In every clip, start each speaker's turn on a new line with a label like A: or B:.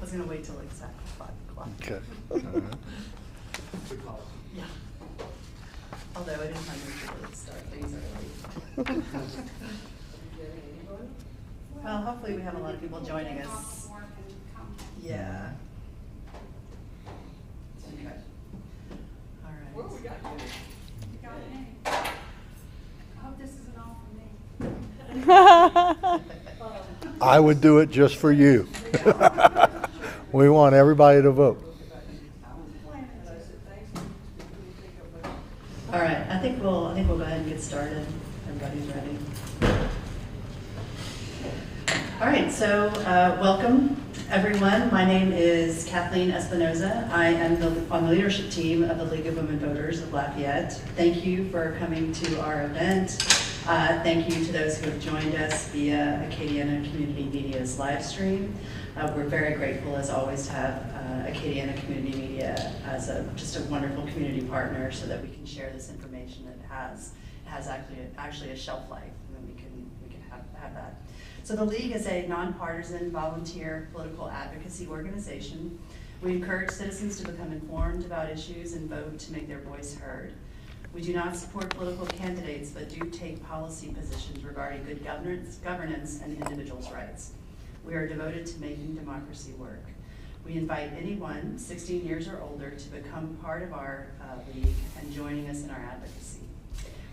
A: was going to wait till exactly 5 o'clock.
B: Okay.
A: Yeah. Although it is my usual to start things early. Well, hopefully we have a lot of people joining us. Yeah. Okay. All right.
C: Well, we got you. You got a name. I hope this isn't all for me.
B: I would do it just for you. We want everybody to vote.
A: All right, I think we'll go ahead and get started. Everybody's ready. All right, so welcome everyone. My name is Kathleen Espinoza. I am on the leadership team of the League of Women Voters of Lafayette. Thank you for coming to our event. Thank you to those who have joined us via Acadiana Community Media's live stream. We're very grateful, as always, to have Acadiana Community Media as just a wonderful community partner, so that we can share this information that has actually a shelf life, and then we can have that. So the League is a nonpartisan, volunteer political advocacy organization. We encourage citizens to become informed about issues and vote to make their voice heard. We do not support political candidates, but do take policy positions regarding good governance and individuals' rights. We are devoted to making democracy work. We invite anyone 16 years or older to become part of our League and joining us in our advocacy.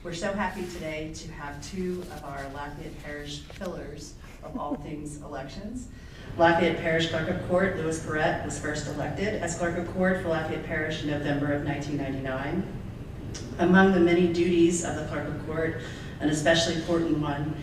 A: We're so happy today to have two of our Lafayette Parish pillars of all things elections. Lafayette Parish Clerk of Court, Louis Perret, was first elected as Clerk of Court for Lafayette Parish in November of 1999. Among the many duties of the Clerk of Court, an especially important one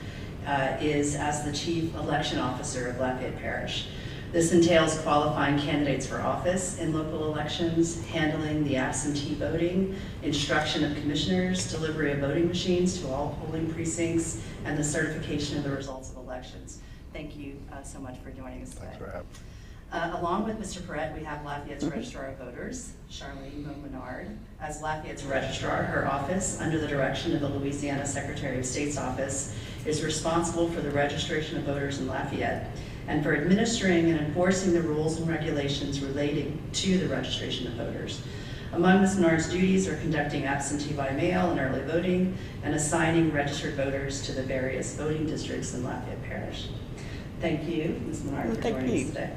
A: is as the Chief Election Officer of Lafayette Parish. This entails qualifying candidates for office in local elections, handling the absentee voting, instruction of commissioners, delivery of voting machines to all polling precincts, and the certification of the results of elections. Thank you so much for joining us today.
B: Thanks for having me.
A: Along with Mr. Perret, we have Lafayette's Registrar of Voters, Charlene Menard. As Lafayette's Registrar, her office, under the direction of the Louisiana Secretary of State's office, is responsible for the registration of voters in Lafayette and for administering and enforcing the rules and regulations relating to the registration of voters. Among Ms. Menard's duties are conducting absentee by mail and early voting and assigning registered voters to the various voting districts in Lafayette Parish. Thank you, Ms. Menard, for joining us today.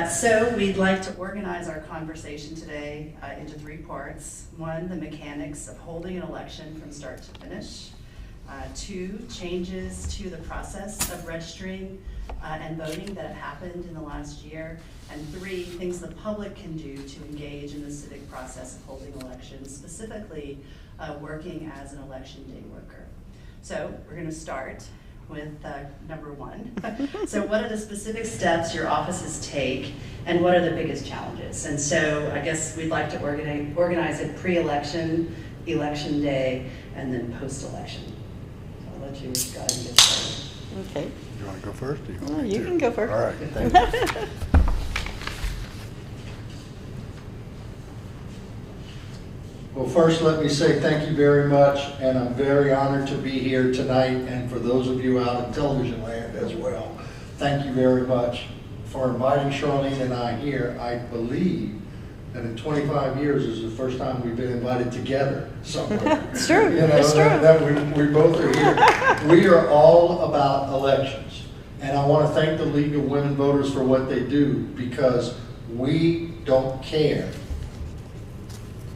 A: So we'd like to organize our conversation today into 3 parts. 1, the mechanics of holding an election from start to finish. 2, changes to the process of registering and voting that have happened in the last year. And 3, things the public can do to engage in the civic process of holding elections, specifically working as an election day worker. So we're going to start with number 1. So what are the specific steps your offices take, and what are the biggest challenges? And so I guess we'd like to organize it pre-election, election day, and then post-election. So I'll let you go ahead and get started.
D: Okay.
B: You want to go first? Or you want me
D: You
B: to?
D: can go first.
B: All right, thank you.
E: Well, first let me say thank you very much, and I'm very honored to be here tonight, and for those of you out in television land as well. Thank you very much for inviting Charlene and I here. I believe that in 25 years is the first time we've been invited together somewhere.
D: It's true.
E: You know,
D: It's true.
E: that we both are here. We are all about elections, and I want to thank the League of Women Voters for what they do, because we don't care.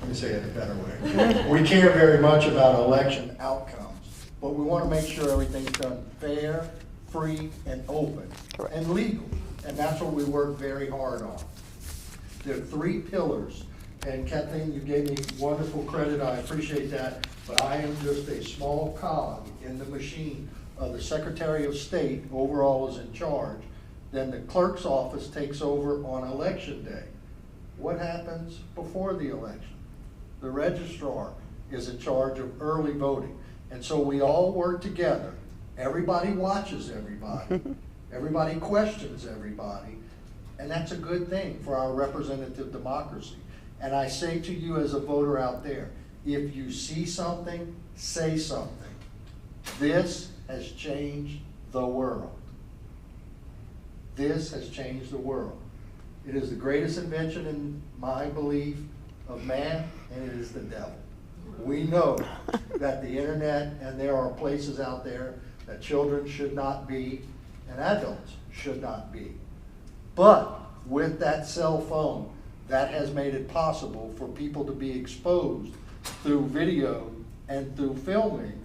E: Let me say it a better way. We care very much about election outcomes, but we want to make sure everything's done fair, free, and open,
D: Correct.
E: and legal. And that's what we work very hard on. There are 3 pillars, and Kathleen, you gave me wonderful credit. I appreciate that, but I am just a small cog in the machine. The Secretary of State overall is in charge. Then the clerk's office takes over on election day. What happens before the election? The registrar is in charge of early voting. And so we all work together. Everybody watches everybody. Everybody questions everybody. And that's a good thing for our representative democracy. And I say to you as a voter out there, if you see something, say something. This has changed the world. This has changed the world. It is the greatest invention in my belief of man, and it is the devil. We know that the internet, and there are places out there that children should not be and adults should not be. But with that cell phone, that has made it possible for people to be exposed through video and through filming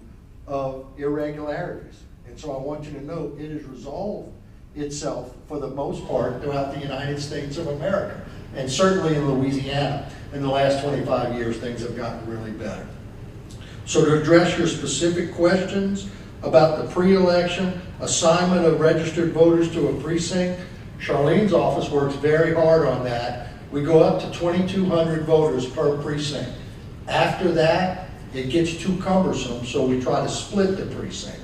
E: of irregularities. And so I want you to know it has resolved itself for the most part throughout the United States of America. And certainly in Louisiana, in the last 25 years, things have gotten really better. So to address your specific questions about the pre-election assignment of registered voters to a precinct, Charlene's office works very hard on that. We go up to 2,200 voters per precinct. After that, it gets too cumbersome, so we try to split the precinct.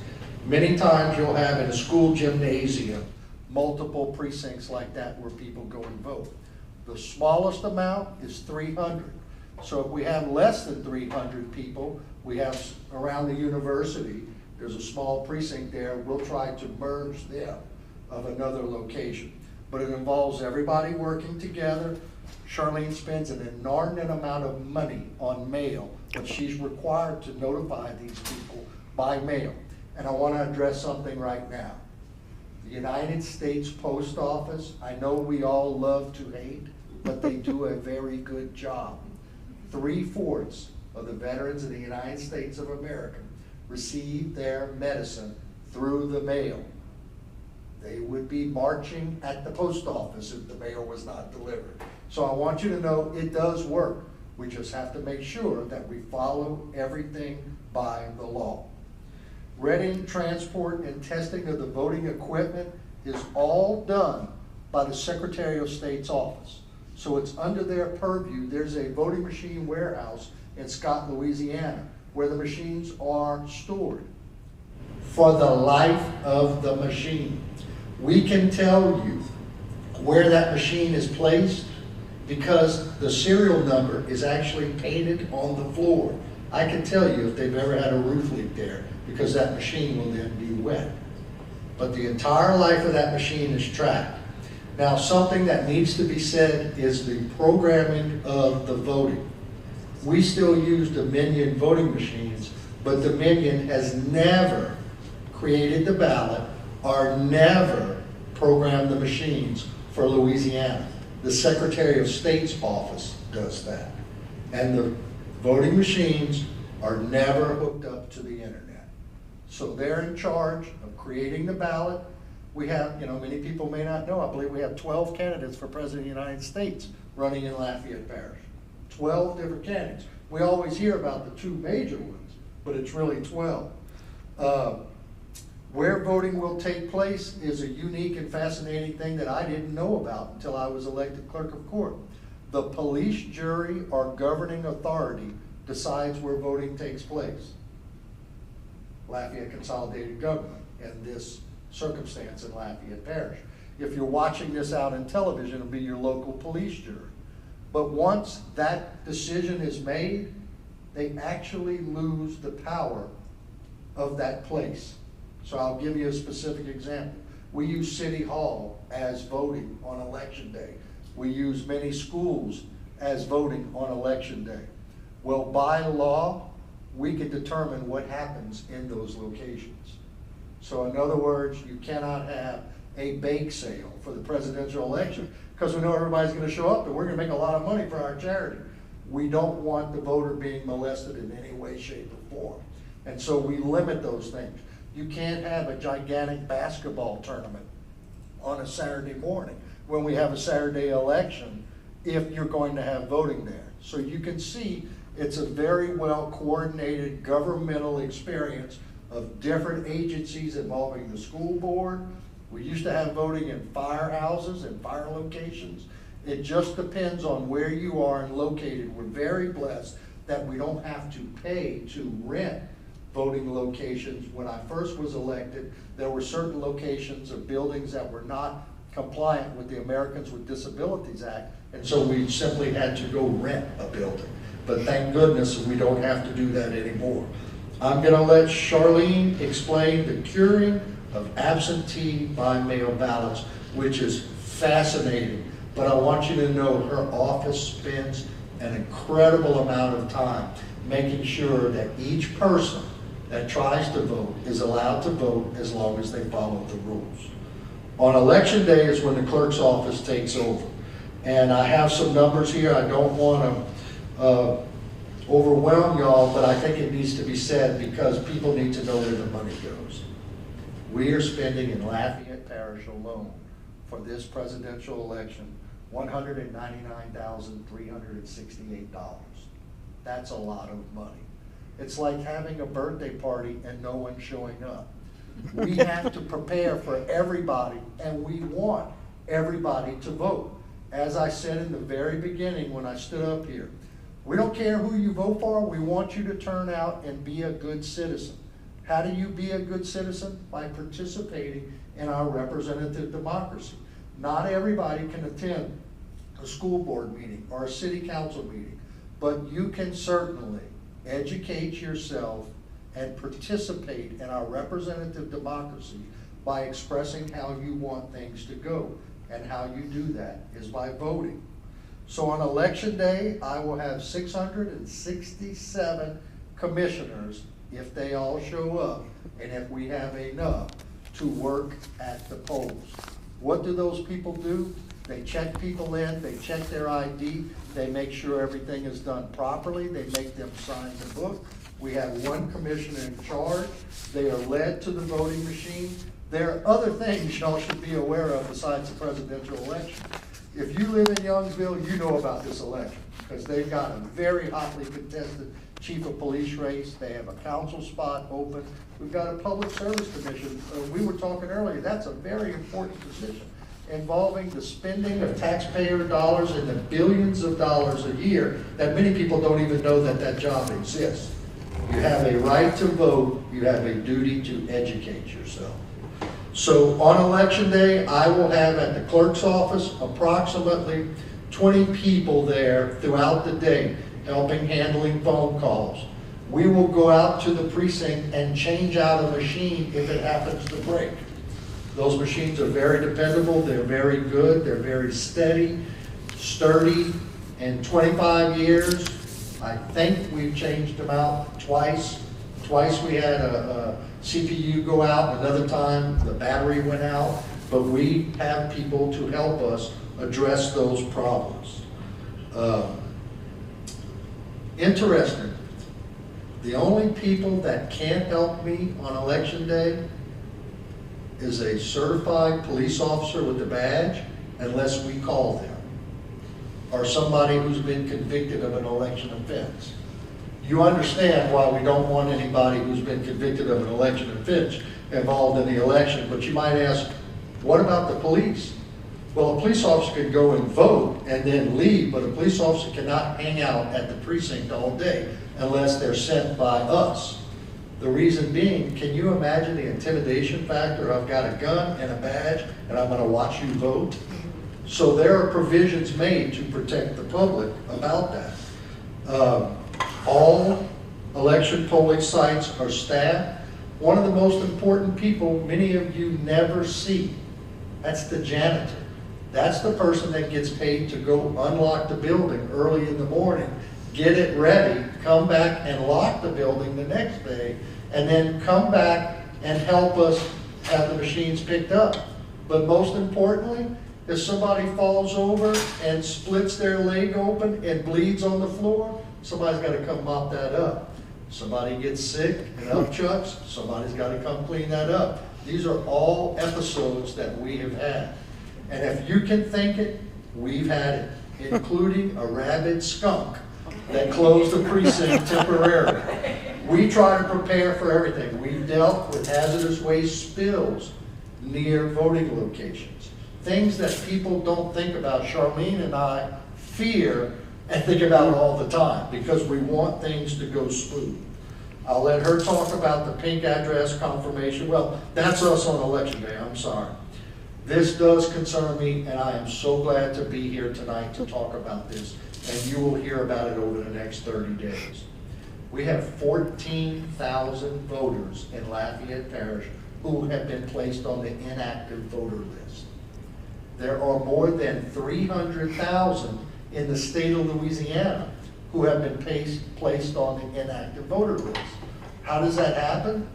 E: Many times you'll have in a school gymnasium multiple precincts like that where people go and vote. The smallest amount is 300. So if we have less than 300 people, we have around the university, there's a small precinct there, we'll try to merge them of another location. But it involves everybody working together. Charlene spends an inordinate amount of money on mail, but she's required to notify these people by mail. And I want to address something right now. The United States Post Office, I know we all love to hate, but they do a very good job. 3/4 of the veterans of the United States of America receive their medicine through the mail. They would be marching at the post office if the mail was not delivered. So I want you to know it does work. We just have to make sure that we follow everything by the law. Readying, transport, and testing of the voting equipment is all done by the Secretary of State's office. So it's under their purview. There's a voting machine warehouse in Scott, Louisiana, where the machines are stored for the life of the machine. We can tell you where that machine is placed because the serial number is actually painted on the floor. I can tell you if they've ever had a roof leak there because that machine will then be wet. But the entire life of that machine is tracked. Now, something that needs to be said is the programming of the voting. We still use Dominion voting machines, but Dominion has never created the ballot or never programmed the machines for Louisiana. The Secretary of State's office does that. And the voting machines are never hooked up to the internet. So they're in charge of creating the ballot. We have, many people may not know, I believe we have 12 candidates for President of the United States running in Lafayette Parish. 12 different candidates. We always hear about the two major ones, but it's really 12. Where voting will take place is a unique and fascinating thing that I didn't know about until I was elected Clerk of Court. The police, jury, or governing authority decides where voting takes place. Lafayette Consolidated Government in this circumstance in Lafayette Parish. If you're watching this out in television, it'll be your local police jury. But once that decision is made, they actually lose the power of that place. So I'll give you a specific example. We use City Hall as voting on election day. We use many schools as voting on election day. Well, by law, we can determine what happens in those locations. So in other words, you cannot have a bake sale for the presidential election because we know everybody's going to show up and we're going to make a lot of money for our charity. We don't want the voter being molested in any way, shape, or form. And so we limit those things. You can't have a gigantic basketball tournament on a Saturday morning when we have a Saturday election if you're going to have voting there. So you can see it's a very well coordinated governmental experience of different agencies involving the school board. We used to have voting in firehouses and fire locations. It just depends on where you are and located. We're very blessed that we don't have to pay to rent voting locations. When I first was elected, there were certain locations of buildings that were not compliant with the Americans with Disabilities Act, and so we simply had to go rent a building. But thank goodness we don't have to do that anymore. I'm going to let Charlene explain the curing of absentee by mail ballots, which is fascinating. but I want you to know her office spends an incredible amount of time making sure that each person that tries to vote is allowed to vote as long as they follow the rules. On election day is when the clerk's office takes over. And I have some numbers here. I don't want to overwhelm y'all, but I think it needs to be said because people need to know where the money goes. We are spending in Lafayette Parish alone for this presidential election $199,368. That's a lot of money. It's like having a birthday party and no one showing up. We have to prepare for everybody, and we want everybody to vote. As I said in the very beginning when I stood up here, we don't care who you vote for, we want you to turn out and be a good citizen. How do you be a good citizen? By participating in our representative democracy. Not everybody can attend a school board meeting or a city council meeting, but you can certainly educate yourself and participate in our representative democracy by expressing how you want things to go. And how you do that is by voting. So on election day, I will have 667 commissioners if they all show up and if we have enough to work at the polls. What do those people do? They check people in, they check their ID, they make sure everything is done properly, they make them sign the book. We have one commissioner in charge. They are led to the voting machine. There are other things y'all should be aware of besides the presidential election. If you live in Youngsville, you know about this election because they've got a very hotly contested chief of police race. They have a council spot open. We've got a public service commission. We were talking earlier, that's a very important position involving the spending of taxpayer dollars in the billions of dollars a year that many people don't even know that that job exists. You have a right to vote. You have a duty to educate yourself. So on election day, I will have at the clerk's office approximately 20 people there throughout the day helping handling phone calls. We will go out to the precinct and change out a machine if it happens to break. Those machines are very dependable, they're very good, they're very steady, sturdy. In 25 years, I think we've changed them out twice. Twice we had a CPU go out, another time the battery went out, but we have people to help us address those problems. Interesting, the only people that can't help me on election day is a certified police officer with a badge unless we call them, or somebody who's been convicted of an election offense. You understand why we don't want anybody who's been convicted of an election offense involved in the election, but you might ask, what about the police? Well, a police officer could go and vote and then leave, but a police officer cannot hang out at the precinct all day unless they're sent by us. The reason being, can you imagine the intimidation factor? I've got a gun and a badge and I'm gonna watch you vote. So there are provisions made to protect the public about that. All election polling sites are staffed. One of the most important people many of you never see, that's the janitor. That's the person that gets paid to go unlock the building early in the morning, get it ready, come back and lock the building the next day, and then come back and help us have the machines picked up. But most importantly, if somebody falls over and splits their leg open and bleeds on the floor, somebody's got to come mop that up. Somebody gets sick and upchucks, somebody's got to come clean that up. These are all episodes that we have had. And if you can think it, we've had it, including a rabid skunk that closed the precinct temporarily. We try to prepare for everything. We've dealt with hazardous waste spills near voting locations. Things that people don't think about. Charlene and I fear and think about all the time because we want things to go smooth. I'll let her talk about the pink address confirmation. Well, that's us on election day, I'm sorry. This does concern me, and I am so glad to be here tonight to talk about this, and you will hear about it over the next 30 days. We have 14,000 voters in Lafayette Parish who have been placed on the inactive voter list. There are more than 300,000 in the state of Louisiana who have been placed on the inactive voter list. How does that happen?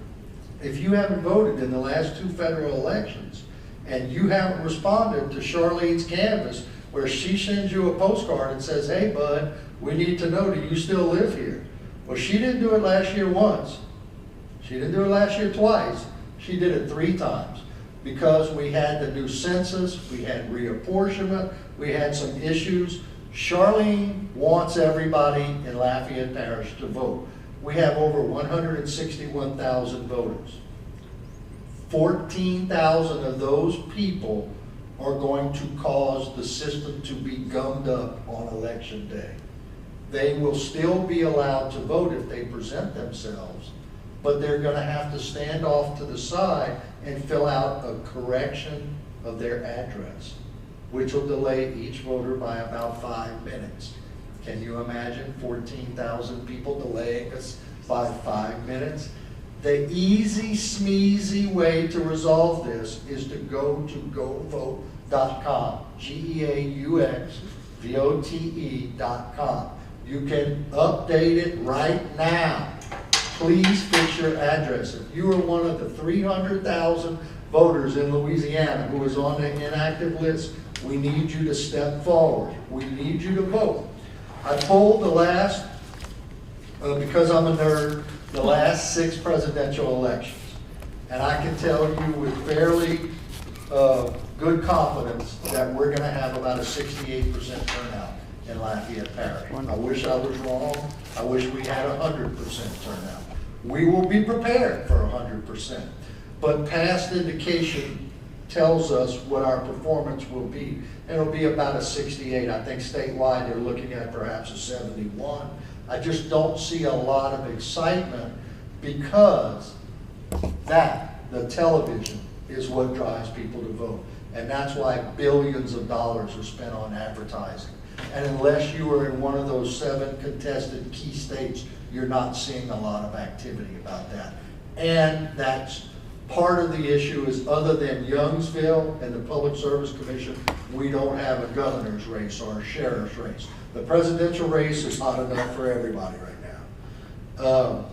E: If you haven't voted in the last 2 federal elections and you haven't responded to Charlene's canvass where she sends you a postcard and says, hey bud, we need to know, do you still live here? Well, she didn't do it last year once. She didn't do it last year twice. She did it 3 times because we had the new census, we had reapportionment, we had some issues. Charlene wants everybody in Lafayette Parish to vote. We have over 161,000 voters. 14,000 of those people are going to cause the system to be gummed up on election day. They will still be allowed to vote if they present themselves, but they're going to have to stand off to the side and fill out a correction of their address, which will delay each voter by about 5 minutes. Can you imagine 14,000 people delaying us by 5 minutes? The easy, smeezy way to resolve this is to go to govote.com, GEAUXVOTE.com. You can update it right now. Please fix your address. If you are one of the 300,000 voters in Louisiana who is on the inactive list, we need you to step forward. We need you to vote. I polled the last, because I'm a nerd, the last 6 presidential elections. And I can tell you with fairly good confidence that we're going to have about a 68% turnout in Lafayette Parish. I wish I was wrong. I wish we had 100% turnout. We will be prepared for 100%. But past indication tells us what our performance will be. It'll be about a 68. I think statewide they're looking at perhaps a 71. I just don't see a lot of excitement because the television is what drives people to vote. And that's why billions of dollars are spent on advertising. And unless you are in one of those 7 contested key states, you're not seeing a lot of activity about that. And that's part of the issue is other than Youngsville and the Public Service Commission, we don't have a governor's race or a sheriff's race. The presidential race is not enough for everybody right now.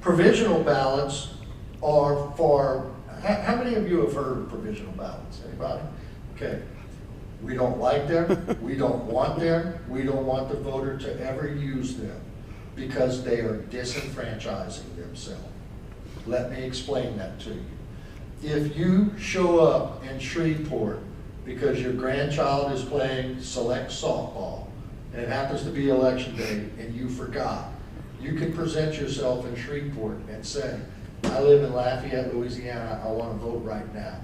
E: Provisional ballots are for, how many of you have heard of provisional ballots? Anybody? Okay. We don't like them. We don't want them. We don't want the voter to ever use them because they are disenfranchising themselves. Let me explain that to you. If you show up in Shreveport because your grandchild is playing select softball and it happens to be election day and you forgot, you can present yourself in Shreveport and say, I live in Lafayette, Louisiana, I want to vote right now.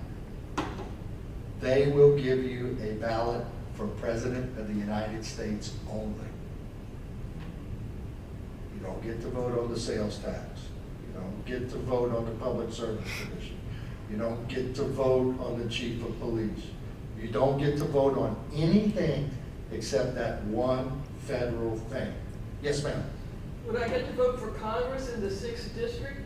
E: They will give you a ballot for President of the United States only. You don't get to vote on the sales tax. You don't get to vote on the Public Service Commission. You don't get to vote on the Chief of Police. You don't get to vote on anything except that one federal thing. Yes, ma'am?
D: Would I get to vote for Congress in the 6th district?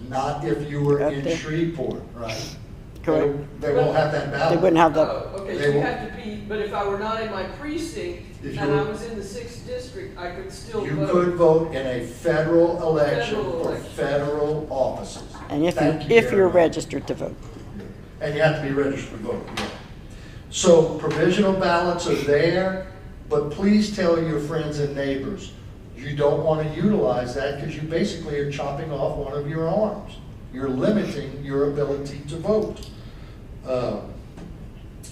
E: Not if you were in
F: there.
E: Shreveport, right?
F: Correct.
E: They won't have that ballot.
F: They wouldn't have that.
D: Oh, okay,
E: They
D: so you
E: won't-
D: have to be, but if I were not in my precinct
E: If
D: and
E: you
D: I
E: were-
D: was in the 6th district, I could still
E: You
D: vote.
E: could vote in a federal election
D: Federal
E: for
D: election.
E: federal offices.
F: And if
E: Thank
F: you, if
E: very
F: you're
E: much.
F: registered to vote.
E: And you have to be registered to vote, yeah. So provisional ballots are there, but please tell your friends and neighbors, you don't want to utilize that because you basically are chopping off one of your arms. You're limiting your ability to vote.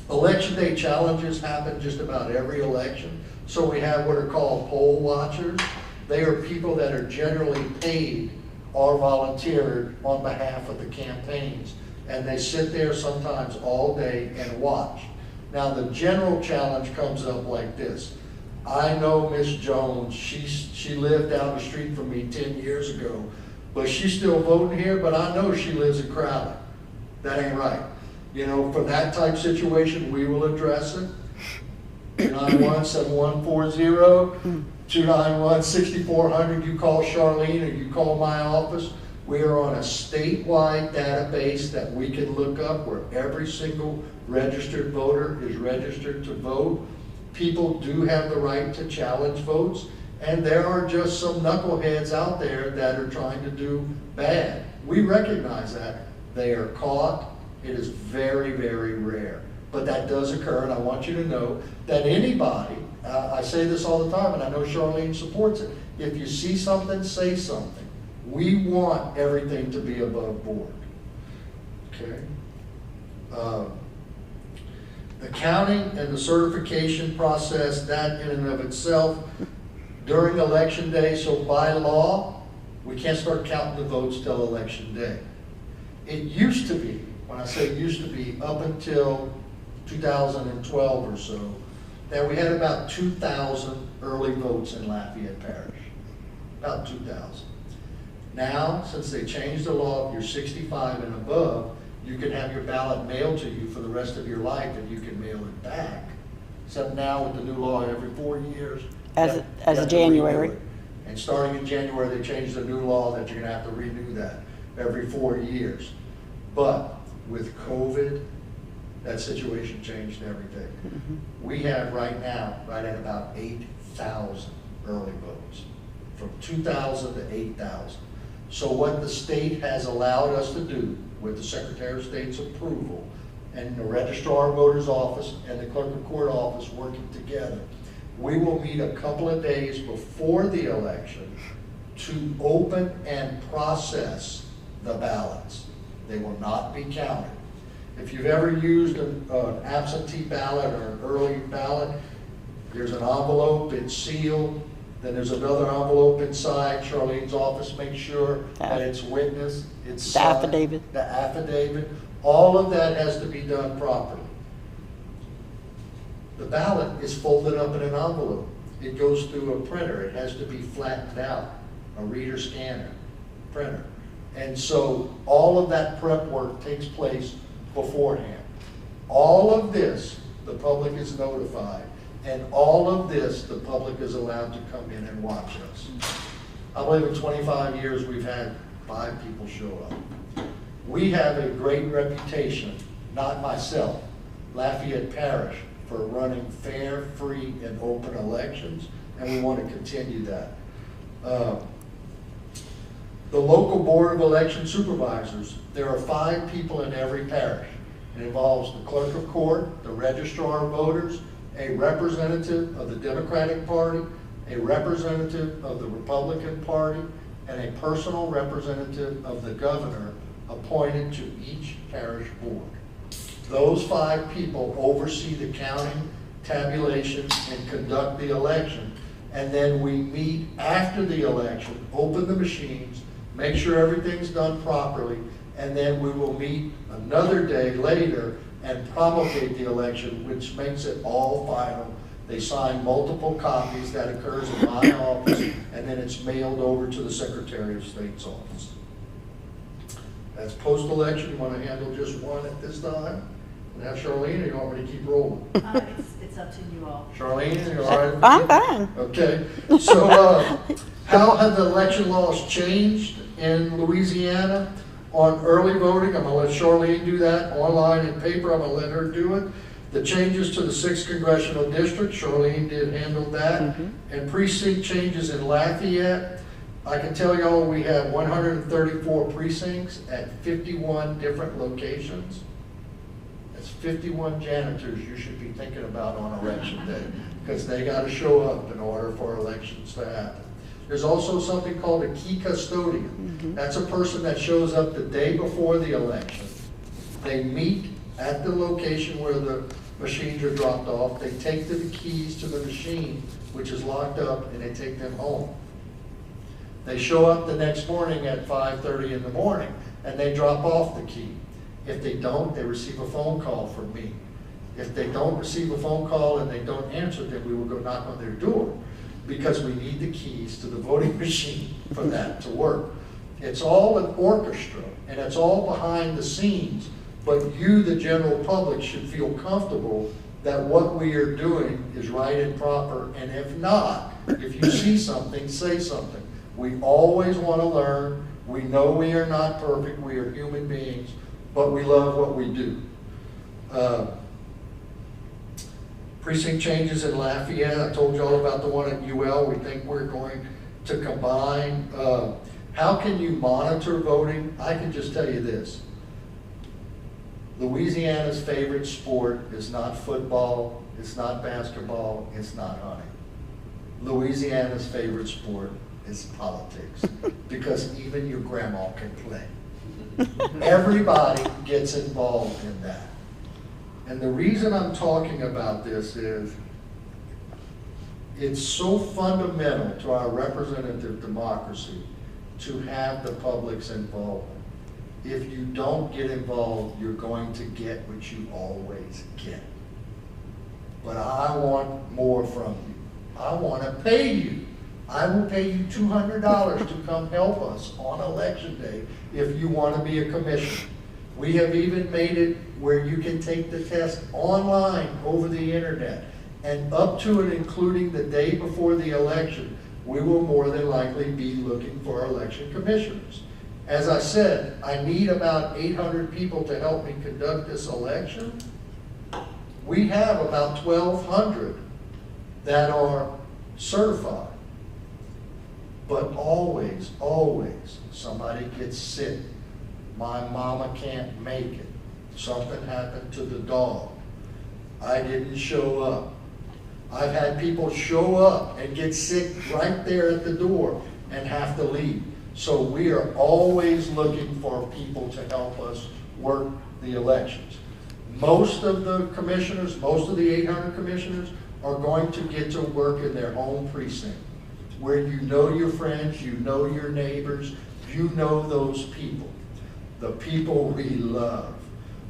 E: Election day challenges happen just about every election. So we have what are called poll watchers. They are people that are generally paid or volunteered on behalf of the campaigns. And they sit there sometimes all day and watch. Now the general challenge comes up like this. I know Miss Jones, she lived down the street from me 10 years ago, but she's still voting here, but I know she lives in Crowley. That ain't right. You know, for that type situation, we will address it. 291-7140, 291-6400, you call Charlene or you call my office. We are on a statewide database that we can look up where every single registered voter is registered to vote. People do have the right to challenge votes, and there are just some knuckleheads out there that are trying to do bad. We recognize that. They are caught. It is very, very rare. But that does occur, and I want you to know that anybody, I say this all the time, and I know Charlene supports it, if you see something, say something. We want everything to be above board. Okay? The counting and the certification process, that in and of itself, during election day, so by law, we can't start counting the votes till election day. It used to be, when I say used to be, up until 2012 or so, that we had about 2,000 early votes in Lafayette Parish. About 2,000. Now, since they changed the law, if you're 65 and above, you can have your ballot mailed to you for the rest of your life and you can mail it back. Except now with the new law, every 4 years.
F: As
E: you
F: of
E: have to
F: January.
E: renew it. And starting in January, they changed the new law that you're gonna have to renew that every 4 years. But with COVID, that situation changed everything.
F: Mm-hmm.
E: We have right now, right at about 8,000 early votes, from 2,000 to 8,000. So what the state has allowed us to do with the Secretary of State's approval and the Registrar of Voters Office and the Clerk of Court Office working together, we will meet a couple of days before the election to open and process the ballots. They will not be counted. If you've ever used an absentee ballot or an early ballot, there's an envelope, it's sealed, then there's another envelope inside. Charlene's office makes sure that it's witnessed, it's
F: The
E: signed.
F: affidavit.
E: The affidavit. All of that has to be done properly. The ballot is folded up in an envelope. It goes through a printer. It has to be flattened out, a reader scanner, printer. And so all of that prep work takes place beforehand. All of this, the public is notified. And all of this, the public is allowed to come in and watch us. I believe in 25 years, we've had 5 people show up. We have a great reputation, not myself, Lafayette Parish, for running fair, free, and open elections, and we want to continue that. The local board of election supervisors, there are 5 people in every parish. It involves the Clerk of Court, the Registrar of Voters, a representative of the Democratic Party, a representative of the Republican Party, and a personal representative of the governor appointed to each parish board. Those 5 people oversee the counting, tabulation, and conduct the election. And then we meet after the election, open the machines, make sure everything's done properly, and then we will meet another day later and promulgate the election, which makes it all final. They sign multiple copies. That occurs in my office, and then it's mailed over to the Secretary of State's office. That's post-election. You want to handle just one at this time? And have Charlene, or you want me to keep rolling?
A: It's up to you all.
E: Charlene, are you all right?
F: I'm fine.
E: Okay. So how have the election laws changed in Louisiana on early voting? I'm going to let Charlene do that online and paper. I'm going to let her do it. The changes to the 6th Congressional District, Charlene did handle that. And precinct changes in Lafayette. I can tell y'all we have 134 precincts at 51 different locations. That's 51 janitors you should be thinking about on election day, because they got to show up in order for elections to happen. There's also something called a key custodian. That's a person that shows up the day before the election. They meet at the location where the machines are dropped off. They take the keys to the machine, which is locked up, and they take them home. They show up the next morning at 5:30 in the morning, and they drop off the key. If they don't, they receive a phone call from me. If they don't receive a phone call and they don't answer, then we will go knock on their door, because we need the keys to the voting machine for that to work. It's all an orchestra, and it's all behind the scenes, but you, the general public, should feel comfortable that what we are doing is right and proper, and if not, if you see something, say something. We always want to learn, We know we are not perfect, we are human beings, but we love what we do. Precinct changes in Lafayette, I told you all about the one at UL. We think we're going to combine. How can you monitor voting? I can just tell you this. Louisiana's favorite sport is not football, it's not basketball, it's not hunting. Louisiana's favorite sport is politics, because even your grandma can play. Everybody gets involved in that. And the reason I'm talking about this is it's so fundamental to our representative democracy to have the public's involvement. If you don't get involved, you're going to get what you always get. But I want more from you. I want to pay you. I will pay you $200 to come help us on election day if you want to be a commissioner. We have even made it where you can take the test online over the internet, and up to and including the day before the election, we will more than likely be looking for election commissioners. As I said, I need about 800 people to help me conduct this election. We have about 1,200 that are certified. But always, always, somebody gets sick. My mama can't make it. Something happened to the dog. I didn't show up. I've had people show up and get sick right there at the door and have to leave. So we are always looking for people to help us work the elections. Most of the commissioners, most of the 800 commissioners are going to get to work in their home precinct, where you know your friends, you know your neighbors, you know those people. The people we love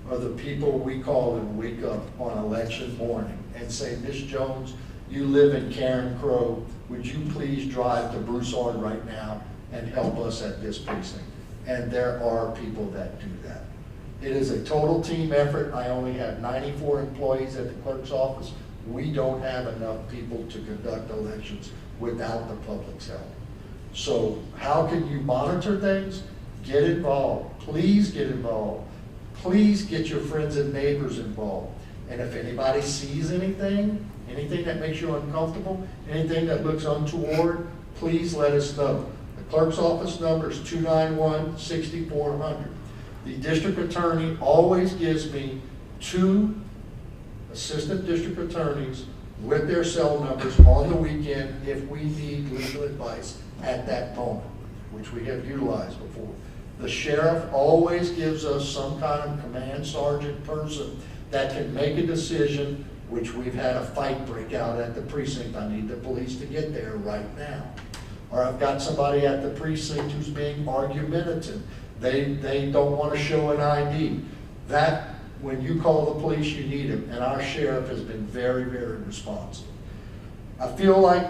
E: are the people we call and wake up on election morning and say, Miss Jones, you live in Karen Crow, would you please drive to Broussard right now and help us at this precinct? And there are people that do that. It is a total team effort. I only have 94 employees at the clerk's office. We don't have enough people to conduct elections without the public's help. So how can you monitor things? Get involved. Please get involved. Please get your friends and neighbors involved. And if anybody sees anything that makes you uncomfortable, anything that looks untoward, please let us know. The clerk's office number is 291-6400. The district attorney always gives me 2 assistant district attorneys with their cell numbers on the weekend if we need legal advice at that moment, which we have utilized before. The sheriff always gives us some kind of command sergeant person that can make a decision, which we've had a fight break out at the precinct. I need the police to get there right now. Or I've got somebody at the precinct who's being argumentative. They don't want to show an ID. That, when you call the police, you need them. And our sheriff has been very, very responsive. I feel like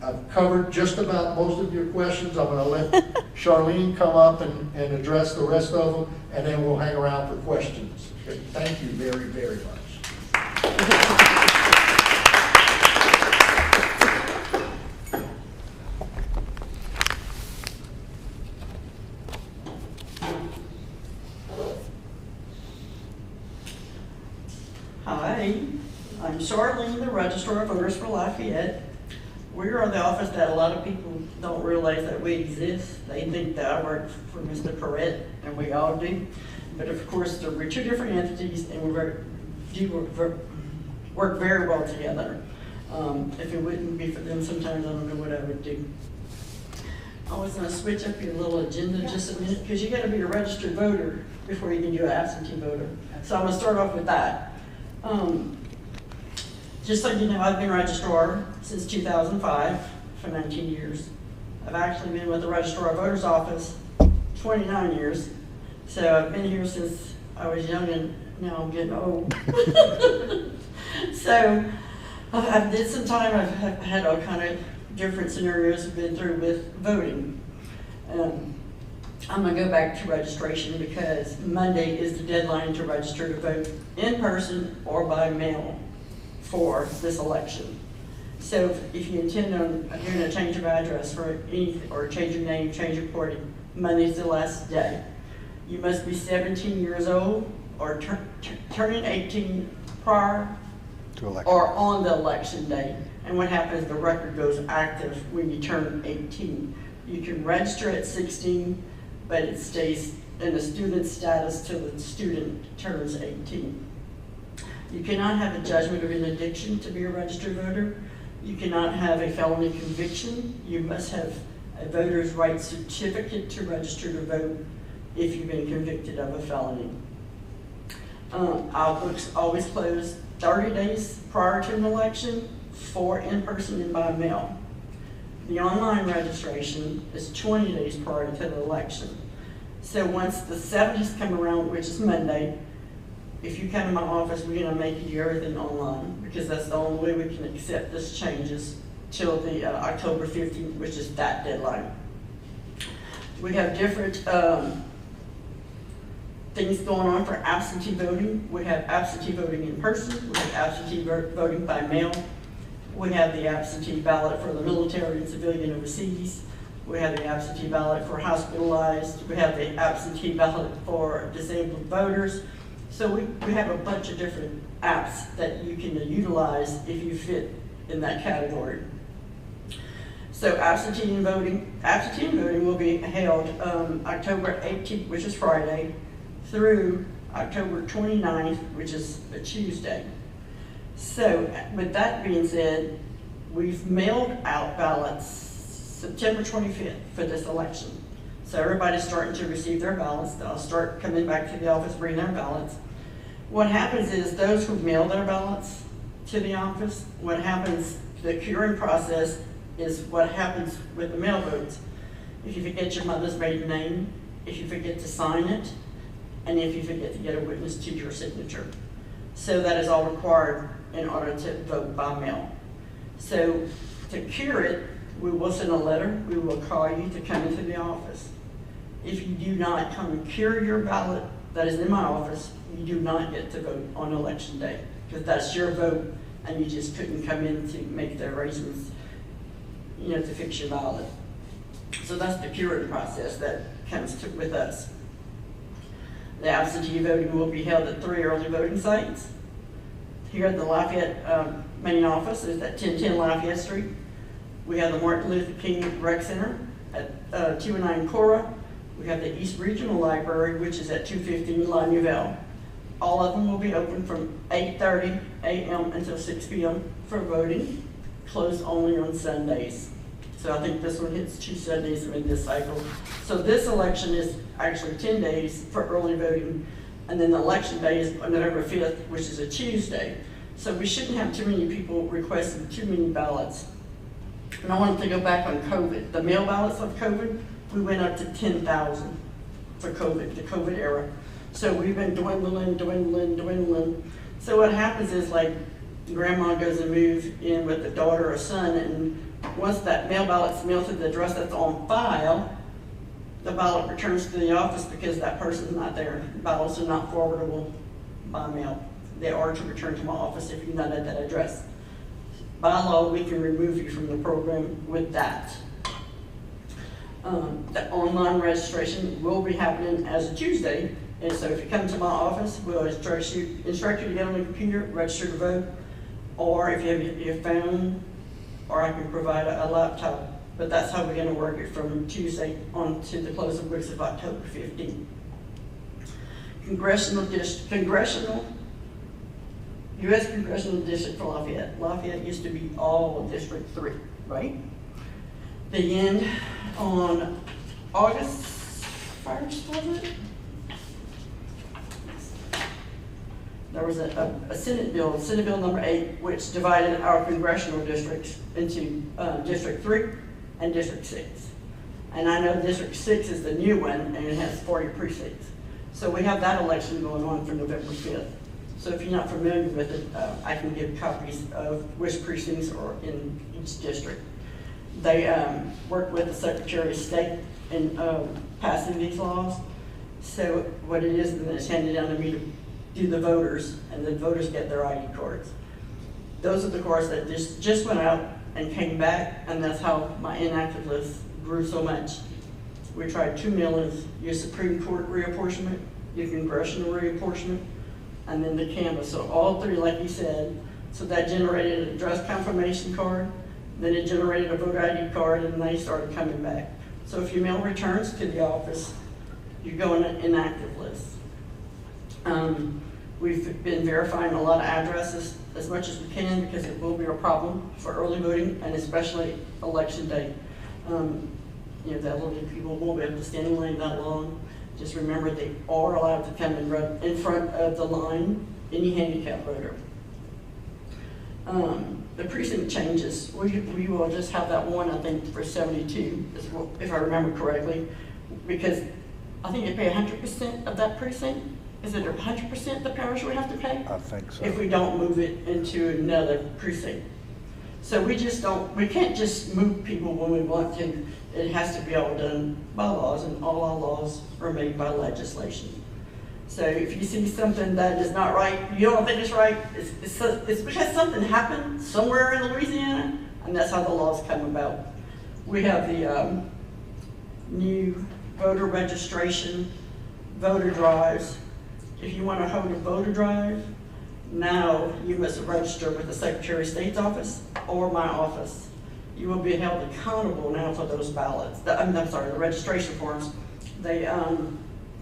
E: I've covered just about most of your questions. I'm going to let Charlene come up and address the rest of them, and then we'll hang around for questions. Okay, thank you very, very much.
F: Hi, I'm Charlene, the Registrar of Voters for Lafayette. We are the office that a lot of people don't realize that we exist. They think that I work for Mr. Perret, and we all do. But of course, we're 2 different entities, and we work very well together. If it wouldn't be for them, sometimes I don't know what I would do. I was going to switch up your little agenda just a minute, because you got to be a registered voter before you can do an absentee voter. So I'm going to start off with that. Just so you know, I've been registrar since 2005 for 19 years. I've actually been with the Registrar of Voters office 29 years. So I've been here since I was young, and now I'm getting old. So I've did some time. I've had all kind of different scenarios I've been through with voting. I'm going to go back to registration because Monday is the deadline to register to vote in person or by mail for this election. So if you intend on doing a change of address for any, or change your name, change your party, Monday's the last day. You must be 17 years old or turning 18 prior
B: To election.
F: or on the election day. And what happens, the record goes active when you turn 18. You can register at 16, but it stays in a student status till the student turns 18. You cannot have a judgment of interdiction to be a registered voter. You cannot have a felony conviction. You must have a voter's rights certificate to register to vote if you've been convicted of a felony. Our books always close 30 days prior to an election, for in-person and by mail. The online registration is 20 days prior to the election. So once the 70th come around, which is Monday, if you come to my office, we're gonna make you do everything online, because that's the only way we can accept this changes till the October 15th, which is that deadline. We have different things going on for absentee voting. We have absentee voting in person, we have absentee voting by mail, we have the absentee ballot for the military and civilian overseas, we have the absentee ballot for hospitalized, we have the absentee ballot for disabled voters. So we have a bunch of different apps that you can utilize if you fit in that category. So absentee voting will be held October 18th, which is Friday, through October 29th, which is a Tuesday. So with that being said, we've mailed out ballots September 25th for this election. So everybody's starting to receive their ballots. They'll start coming back to the office, bringing their ballots. What happens is those who mail their ballots to the office, what happens, the curing process is what happens with the mail votes. If you forget your mother's maiden name, if you forget to sign it, and if you forget to get a witness to your signature. So that is all required in order to vote by mail. So to cure it, we will send a letter, we will call you to come into the office. If you do not come and cure your ballot that is in my office, you do not get to vote on election day, because that's your vote and you just couldn't come in to make the arrangements, you know, to fix your ballot. So that's the curing process that comes with us. The absentee voting will be held at 3 early voting sites. Here at the Lafayette main office is at 1010 Lafayette Street. We have the Martin Luther King Rec Center at 209 Cora. We have the East Regional Library, which is at 215 La Nouvelle. All of them will be open from 8:30 a.m. until 6 p.m. for voting, closed only on Sundays. So I think this one hits 2 Sundays in this cycle. So this election is actually 10 days for early voting, and then the election day is November 5th, which is a Tuesday. So we shouldn't have too many people requesting too many ballots. And I wanted to go back on COVID. The mail ballots of COVID, we went up to 10,000 for COVID, the COVID era. So we've been dwindling. So what happens is, like, grandma goes and moves in with a daughter or son, and once that mail ballot's mailed to the address that's on file, the ballot returns to the office because that person's not there. Ballots are not forwardable by mail. They are to return to my office if you're not at that address. By law, we can remove you from the program with that. The online registration will be happening as a Tuesday, and so if you come to my office, we'll instruct you to get on the computer, register to vote, or if you have your phone, or I can provide a laptop. But that's how we're going to work it from Tuesday on to the close of weeks of October 15th. U.S. Congressional District for Lafayette. Lafayette used to be all of District 3, right? They end on August 1st, was it? There was a Senate bill number 8, which divided our congressional districts into District 3 and District 6. And I know District 6 is the new one, and it has 40 precincts. So we have that election going on for November 5th. So if you're not familiar with it, I can give copies of which precincts are in each district. They work with the Secretary of State in passing these laws. So what it is, then it's handed down to me to do the voters, and the voters get their ID cards. Those are the cards that just went out and came back, and that's how my inactive list grew so much. We tried 2 mailings, your Supreme Court reapportionment, your congressional reapportionment, and then the canvas. So all three, like you said, so that generated an address confirmation card, then it generated a voter ID card, and they started coming back. So if your mail returns to the office, you go in an inactive list. We've been verifying a lot of addresses as much as we can because it will be a problem for early voting and especially election day. You know, the elderly people won't be able to stand in line that long. Just remember they are allowed to come in front of the line, any handicap voter. The precinct changes. We will just have that one, I think, for 72, if I remember correctly, because I think you pay 100% of that precinct. Is it 100% the parish would have to pay?
B: I think so.
F: If we don't move it into another precinct. So we can't just move people when we want to. It has to be all done by laws, and all our laws are made by legislation. So if you see something that is not right, you don't think it's right, it's because something happened somewhere in Louisiana, and that's how the laws come about. We have the new voter registration, voter drives. If you want to hold a voter drive, now you must register with the Secretary of State's office or my office. You will be held accountable now for those ballots. I'm sorry, the registration forms. They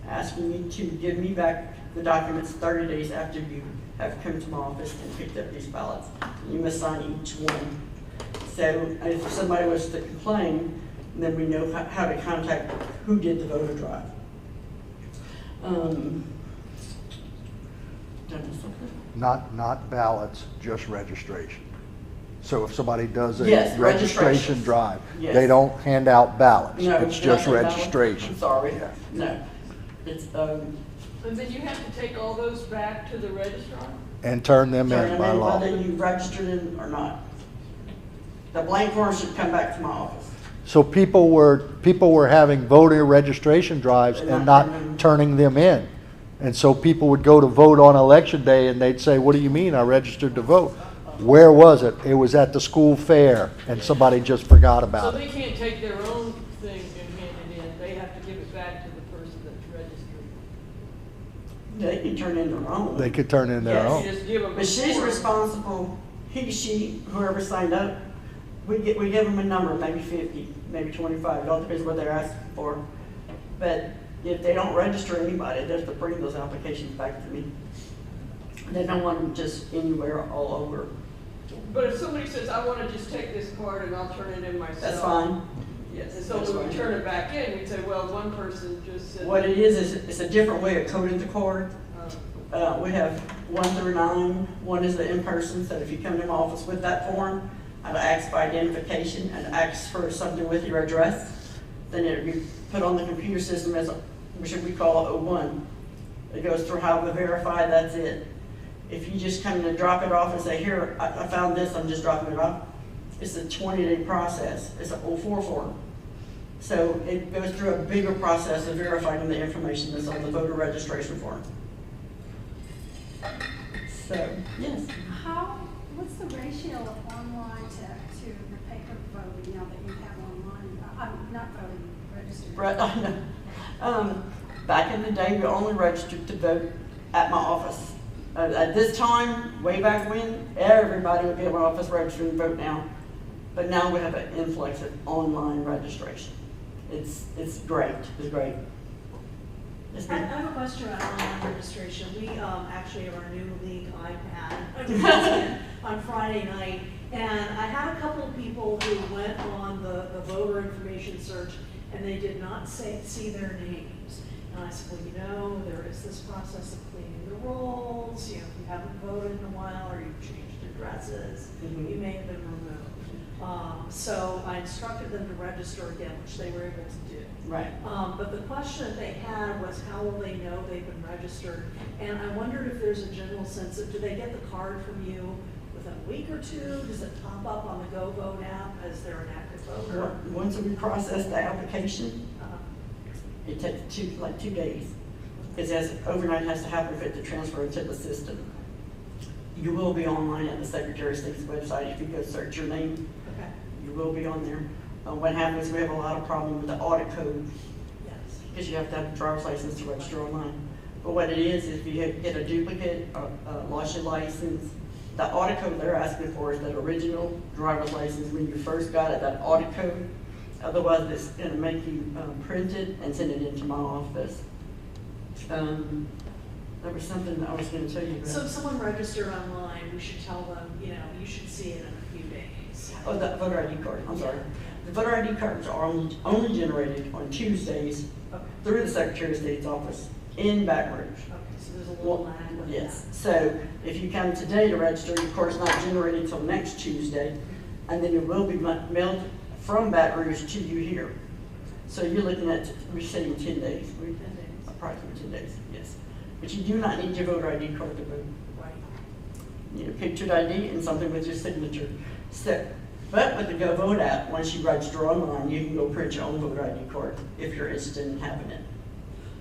F: asked me to give me back the documents 30 days after you have come to my office and picked up these ballots. You must sign each one. So if somebody was to complain, then we know how to contact who did the voter drive.
B: Not ballots, just registration. So if somebody does a
F: Yes,
B: registration drive,
F: Yes.
B: they don't hand out ballots.
F: No,
B: It's just
F: nothing about it.
B: registration.
F: I'm sorry.
B: Yeah.
F: No. It's,
D: And then you have to take all those back to the registrar?
B: And turn them in by law.
F: whether you registered them or not. The blank form should come back to my office.
B: So people were having voter registration drives
F: And
B: and
F: not
B: not turning them in. And so people would go to vote on election day and they'd say, what do you mean I registered to vote? Where was it? It was at the school fair and somebody just forgot
D: So
B: about
D: they
B: it.
D: can't take their own thing and hand it in, they have to give it back to the person that's registered.
F: They can turn in their own.
B: They could turn in their
F: Yes.
B: own.
D: You just give them a
F: But she's
D: form.
F: responsible, she, whoever signed up, we give them a number, maybe 50, maybe 25, it all depends what they're asking for. But if they don't register anybody, they have to bring those applications back to me. They don't want them just anywhere all over.
D: But if somebody says, I want to just take this card and I'll turn it in myself.
F: That's fine. Yes.
D: And so
F: that's
D: when we
F: fine.
D: turn it back in, we'd say, well, one person just said.
F: What it is it's a different way of coding the card. We have 1 through 9. 1 is the in-person, so if you come to my office with that form, I'd ask for identification and ask for something with your address. Then it would be put on the computer system as, which we call a 01. It goes through how to verify, that's it. If you just come and drop it off and say, here, I found this, I'm just dropping it off, it's a 20-day process. It's an 04 form. So it goes through a bigger process of verifying the information that's on the voter registration form. So, yes.
C: What's the ratio of online to the paper voting now that you have online? I'm not voting, registered.
F: Right. Back in the day, we only registered to vote at my office. At this time, way back when, everybody would be at my office registering to vote now. But now we have an influx of online registration. It's great. It's great.
G: I have a question about online registration. We actually have our new league iPad on Friday night, and I had a couple of people who went on the voter information search, and they did not see their names. And I said, well, you know, there is this process of cleaning the rolls. You know, if you haven't voted in a while or you've changed addresses, you may have been removed. So I instructed them to register again, which they were able to do.
F: Right.
G: But the question that they had was, how will they know they've been registered? And I wondered if there's a general sense of, do they get the card from you within a week or two? Does it pop up on the GoVote app as they're an active voter?
F: Once we process the application, it takes 2 days. It says overnight has to happen for it to transfer into the system. You will be online at the Secretary of State's website. If you go search your name,
G: Okay.
F: you will be on there. What happens, we have a lot of problem with the audit code because you have to have a driver's license to register online. But what it is, if you get a duplicate, lost your license, the audit code they're asking for is that original driver's license when you first got it, that audit code. Otherwise, it's going to make you print it and send it into my office. There was something that I was going to tell you about.
G: So if someone registered online, we should tell them, you know, you should see it in a few days.
F: Oh, the voter ID card, I'm sorry. The voter ID cards are only generated on Tuesdays
G: Okay.
F: through the Secretary of State's office in Baton Rouge.
G: Okay, so there's a little lag with
F: Yes,
G: that.
F: so if you come today to register, your card's not generated until next Tuesday, and then it will be mailed from Baton Rouge to you here. So you're looking at receiving 10 days.
G: 10 days.
F: Approximately 10 days, yes. But you do not need your voter ID card to vote.
G: Right.
F: You need a pictured ID and something with your signature. So, but with the Go Vote app, once you register online, you can go print your own voter ID card if you're interested in having it.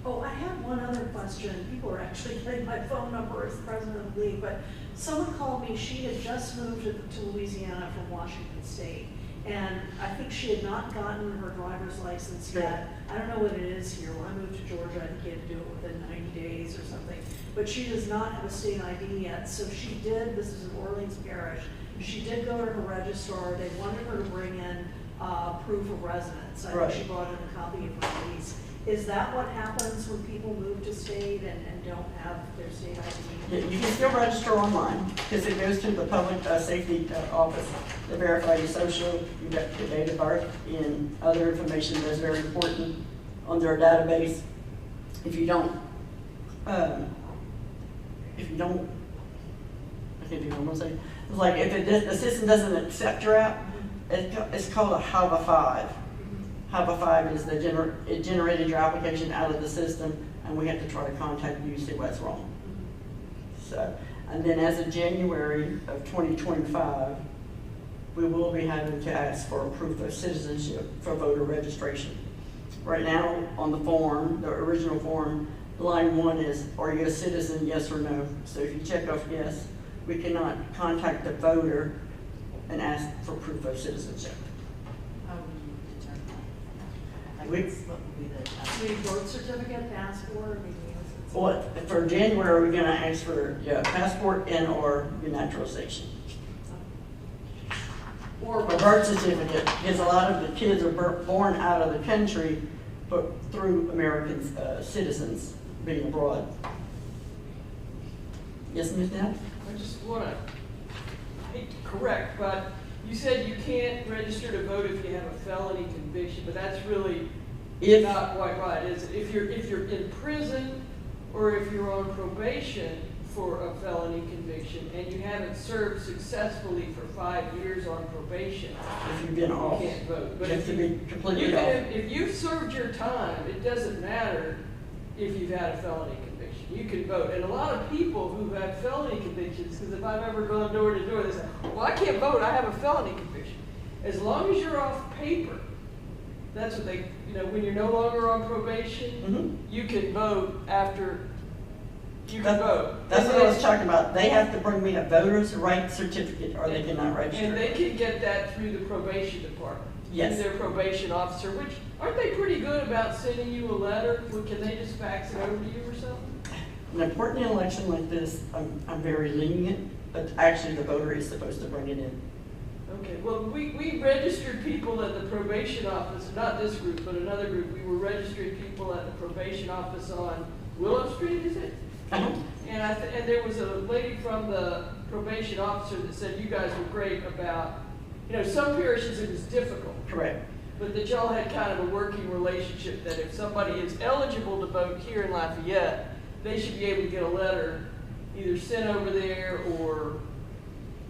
G: Oh, I have one other question. People are actually getting my phone number as president of the league, but someone called me. She had just moved to Louisiana from Washington State, and I think she had not gotten her driver's license yet. I don't know what it is here. When I moved to Georgia, I think you had to do it within 90 days or something. But she does not have a state ID yet, so she did. This is in Orleans Parish. She did go to her registrar. They wanted her to bring in proof of residence. I think she brought in a copy of her lease. Is that what happens when people move to state and don't have their state ID?
F: Yeah, you can still register online because it goes to the public safety office to verify your social, you got your date of birth, and other information that's very important on their database. If you don't, I can't think of what I'm gonna say. It's like if the system doesn't accept your app, it's called a HAVA 5. HAVA 5 is it generated your application out of the system, and we have to try to contact you to see what's wrong. So, and then as of January of 2025, we will be having to ask for a proof of citizenship for voter registration. Right now, on the form, the original form, line 1 is, are you a citizen, yes or no? So if you check off yes, we cannot contact the voter and ask for proof of citizenship.
A: How would you determine that?
F: We-
A: What would be the
G: I mean, birth certificate, passport, I mean, yes,
F: Well, for January, we're gonna ask for your passport and or your naturalization. Or a birth certificate, because a lot of the kids are born out of the country, but through American citizens being abroad. Yes, Ms. Knapp?
D: I just want to correct, but you said you can't register to vote if you have a felony conviction, but that's really not quite right, is it? If you're in prison or if you're on probation for a felony conviction and you haven't served successfully for 5 years on probation,
F: If you've been off,
D: you can't vote. But
F: you have
D: if
F: to
D: you,
F: be completely off.
D: if you've served your time, it doesn't matter if you've had a felony conviction. You can vote. And a lot of people who have felony convictions, because if I've ever gone door to door, they say, well, I can't vote, I have a felony conviction. As long as you're off paper, that's what they, when you're no longer on probation, you can vote after, you can vote.
F: That's what I was talking about. They have to bring me a voter's right certificate or they cannot register.
D: And they can get that through the probation department.
F: Yes.
D: Through their probation officer, which, aren't they pretty good about sending you a letter? Can they just fax it over to you or something?
F: An important election like this, I'm very lenient, but actually the voter is supposed to bring it in.
D: Okay, well, we registered people at the probation office, not this group, but another group. We were registering people at the probation office on Willow Street, is it?
F: Uh-huh.
D: And there was a lady from the probation officer that said you guys were great about, some parishes it was difficult.
F: Correct.
D: But that y'all had kind of a working relationship that if somebody is eligible to vote here in Lafayette, they should be able to get a letter either sent over there or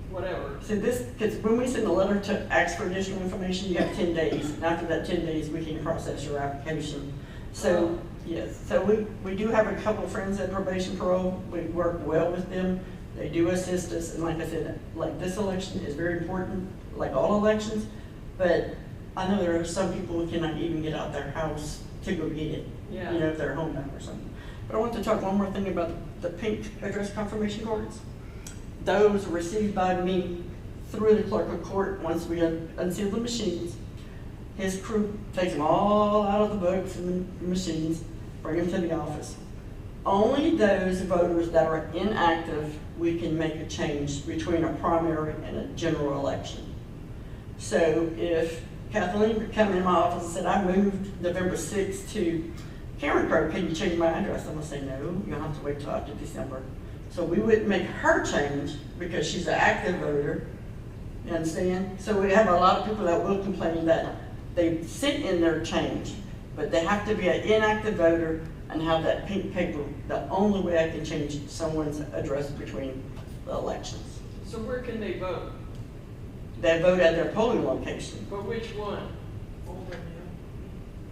D: whatever.
F: So because when we send a letter to ask for additional information, you have 10 days. And after that 10 days, we can process your application. So, yes, so we do have a couple friends at probation parole. We work well with them. They do assist us. And like I said, like this election is very important, like all elections. But I know there are some people who cannot even get out their house to go get it, if they're homebound or something. But I want to talk one more thing about the pink address confirmation cards. Those are received by me through the Clerk of Court once we unseal the machines. his crew takes them all out of the books and the machines, bring them to the office. Only those voters that are inactive, we can make a change between a primary and a general election. So if Kathleen could come in my office and said, I moved November 6th to Cameron, can you change my address? I'm gonna say, no, you'll have to wait till after December. So we wouldn't make her change because she's an active voter, you understand? So we have a lot of people that will complain that they sit in their change, but they have to be an inactive voter and have that pink paper. The only way I can change someone's address between the elections.
D: So where can they vote?
F: They vote at their polling location.
D: But which one?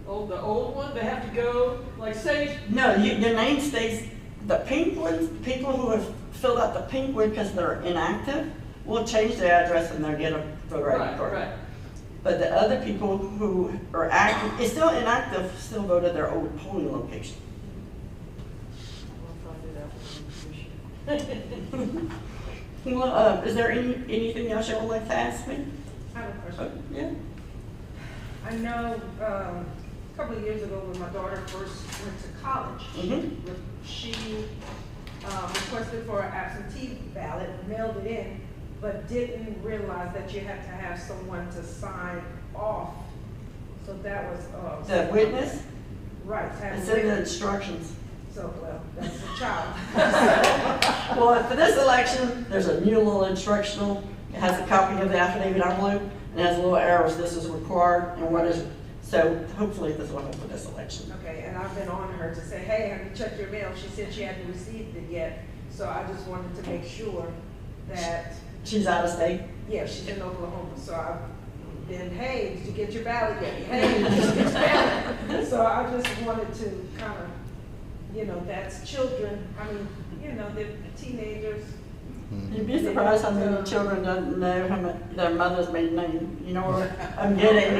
D: Oh, the old one? They have to go, like say,
F: No, your name stays, the pink ones, people who have filled out the pink one because they're inactive, will change their address and they'll get a voter ID card.
D: right.
F: But the other people who are active, is still inactive, still vote at their old polling location. Well, is there anything else you would like to ask me?
H: I have a question.
F: Yeah.
H: I know a couple of years ago when my daughter first went to college, she requested for an absentee ballot, mailed it in, but didn't realize that you had to have someone to sign off. So that was
F: The witness?
H: right. to have
F: It's
H: a
F: in the
H: witness.
F: instructions.
H: So well, that's a child.
F: Well, for this election, there's a new little instructional. It has a copy of the affidavit envelope and it has little arrows. This is required and what is, so hopefully this will help for this election.
H: Okay, and I've been on her to say, hey, have you checked your mail? She said she hadn't received it yet. So I just wanted to make sure that,
F: She's out of state.
H: yeah, she's in Oklahoma. So I've been, hey, did you get your ballot yet? Hey, did you get your ballot? So I just wanted to kind of, you know, that's children. I mean, you know, they're teenagers.
F: You'd be surprised how many children don't know their mother's maiden name. You know, I'm getting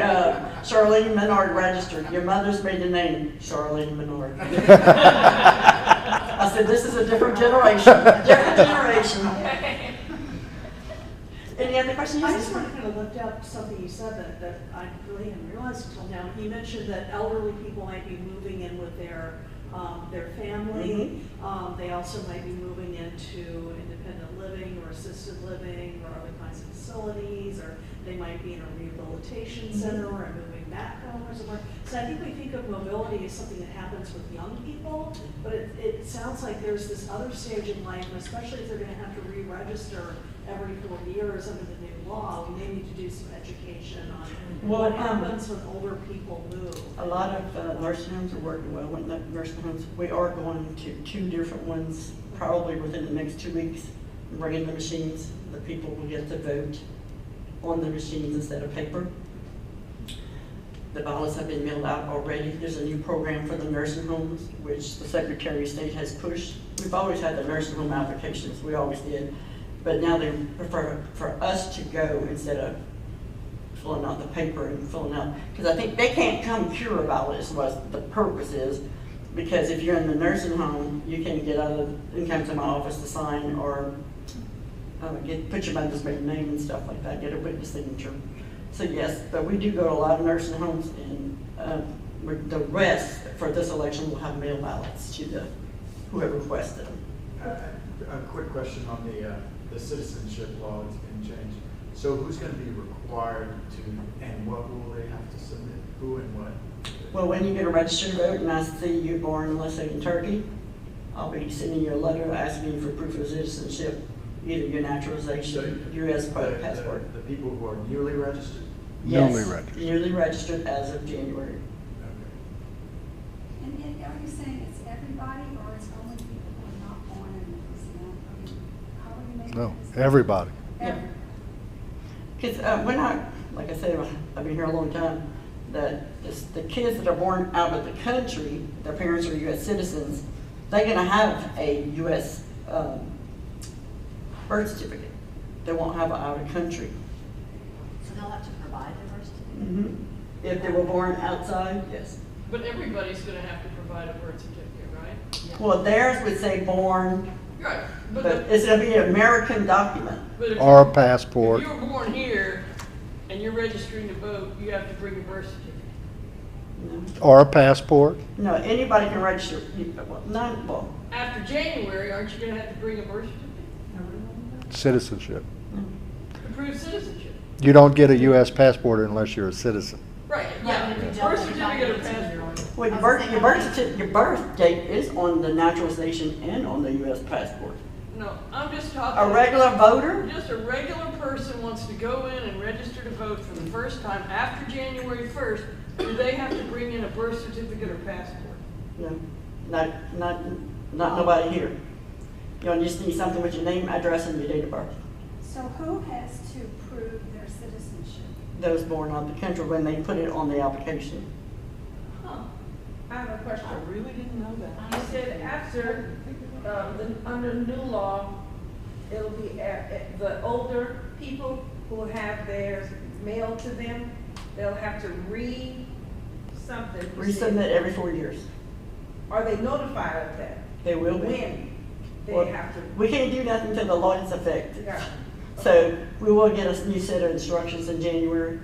F: Charlene Menard registered. Your mother's maiden name, Charlene Menard. I said, this is a different generation. Different generation. Any other questions?
G: I just want to kind of lift up something you said that I really hadn't realized until now. You mentioned that elderly people might be moving in with their family. They also might be moving into independent living or assisted living or other kinds of facilities, or they might be in a rehabilitation center or moving back home or somewhere. So I think we think of mobility as something that happens with young people, but it sounds like there's this other stage in life, and especially if they're going to have to re-register every 4 years under the new law, we may need to do some education on what happens when older people move.
F: A lot of nursing homes are working well with nursing homes. We are going to 2 different ones probably within the next 2 weeks, bringing the machines. The people will get to vote on the machines instead of paper. The ballots have been mailed out already. There's a new program for the nursing homes, which the Secretary of State has pushed. We've always had the nursing home applications, we always did. But now they prefer for us to go instead of filling out the paper and filling out, because I think they can't come cure a ballot is what the purpose is. Because if you're in the nursing home, you can get out of and come to my office to sign or put your mother's maiden name and stuff like that, get a witness signature. So yes, but we do go to a lot of nursing homes, and the rest for this election will have mail ballots to whoever requested them.
I: A quick question on the citizenship law that's been changed. So who's going to be required to, and what will they have to submit? Who and what?
F: Well, when you get a registered vote and I see you're born, let's say in Turkey, I'll be sending you a letter asking you for proof of citizenship, either your naturalization, U.S. passport.
I: The people who are newly registered?
F: Yes,
B: Newly registered.
F: newly registered as of January.
C: And are you saying it's everybody, or it's only people who are not born in Louisiana? I mean, how are you making
B: No,
C: this?
B: everybody.
C: Everybody.
F: Because we're not, like I said, I've been here a long time, that the kids that are born out of the country, their parents are U.S. citizens, they're going to have a U.S. Birth certificate. They won't have an out of country.
A: So they'll have to provide their birth certificate?
F: If they were born outside, yes.
D: But everybody's gonna have to provide a birth certificate, right?
F: Well, theirs would say born,
D: Right.
F: but it's going to be an American document.
D: But if
B: Or a
D: if
B: passport.
D: you were born here and you're registering to vote, you have to bring a birth certificate.
B: Or a passport.
F: No, anybody can register, well,
D: After January, aren't you gonna have to bring a birth certificate?
B: Citizenship.
D: To prove citizenship?
B: You don't get a U.S. passport unless you're a citizen.
D: Right, yeah, birth certificate or passport.
F: well, your birth date is on the naturalization and on the U.S. passport.
D: No, I'm just talking.
F: A regular voter?
D: Just a regular person wants to go in and register to vote for the first time after January 1st, do they have to bring in a birth certificate or passport?
F: No, not nobody here. You just need something with your name, address, and your date of birth.
C: So who has to prove their citizenship?
F: Those born on the country when they put it on the application.
D: Huh,
H: I have a question.
D: I really didn't know that.
H: You said after, under new law, it'll be the older people who have theirs mailed to them, they'll have to something.
F: Resubmit every 4 years.
H: Are they notified of that?
F: They will be.
H: When
F: Well,
H: they have to?
F: We can't do nothing until the law is effective.
H: Yeah.
F: So we will get a new set of instructions in January.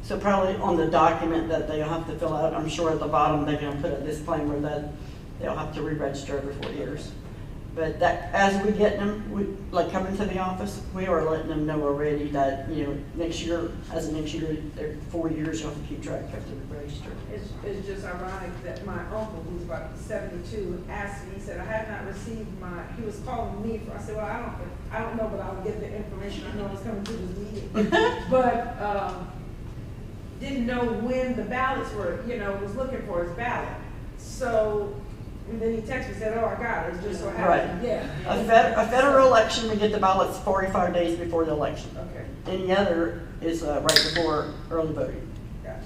F: So probably on the document that they'll have to fill out, I'm sure at the bottom they're gonna put a disclaimer that they'll have to re-register every 4 years. But that, as we get them, like coming to the office, we are letting them know already that, next year, 4 years, you'll have to keep track, you have to re-register.
H: It's just ironic that my uncle, who's about 72, asked me, he said, I have not received he was calling me, I said, well, I don't know, but I'll get the information, I know it's coming to this meeting. But, didn't know when the ballots were, was looking for his ballot. So, and then he texted me and said, oh, I got it, just so happened,
F: Right.
H: yeah.
F: A federal election, we get the ballots 45 days before the election.
H: Okay,
F: Any other is right before early voting.
H: gotcha,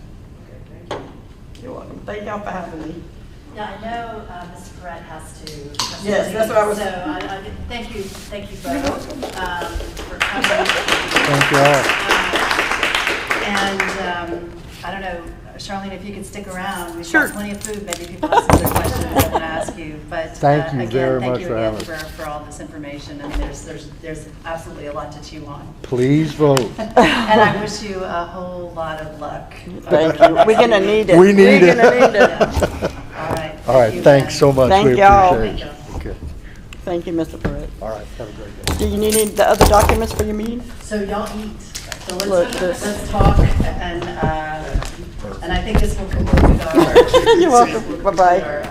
H: okay, thank you.
F: You're welcome. Thank y'all for having me.
A: Yeah, I know Mr. Perret has to.
F: Yes, that's what I was-
A: So thank you both for coming.
B: Thank you all.
A: And I don't know, Charlene, if you could stick around. We've
F: Sure.
A: got plenty of food. Maybe people have some other questions I want to ask you. But
B: Thank you
A: again,
B: very
A: thank
B: much
A: you
B: for
A: again
B: having us.
A: for all this information. I mean, there's absolutely a lot to chew on.
B: Please vote.
A: And I wish you a whole lot of luck.
F: Thank you. We're gonna need it.
B: We need
F: We're
B: it.
F: gonna need it.
A: All right.
B: All right,
A: you,
B: thanks
A: Ben.
B: so much.
F: Thank
B: We
F: y'all.
B: appreciate it. Okay.
F: Thank you, Mr. Perret.
B: All right, have a great day.
F: Do you need any of the other documents for your meeting?
A: So y'all eat. So
F: Look,
A: let's talk, and I think this will conclude our.
F: You're welcome. Bye-bye.
A: our,